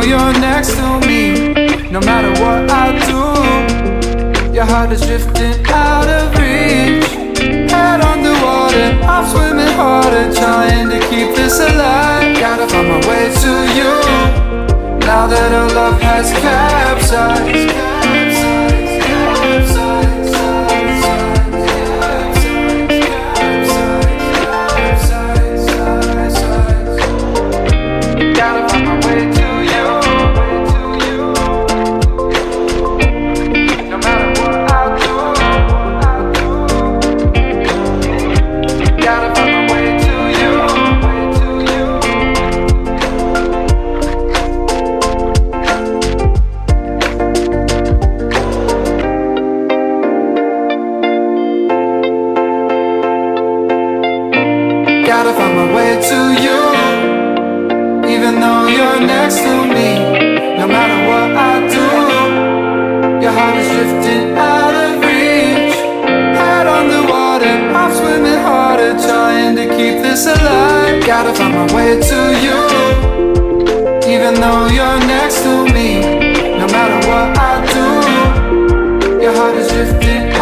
you're next to me. No matter what I do, your heart is drifting out of reach. Head underwater, I'm swimming harder, trying to keep this alive. Gotta find my way to you, now that our love has capsized. Gotta find my way to you, no matter what I do. Gotta find my way to you. Gotta find my way to you, even though you're next to me. No matter what I do, your heart is drifting out of reach. Head on the water, I'm swimming harder, trying to keep this alive. Gotta find my way to you, even though you're next to me. No matter what I do, your heart is drifting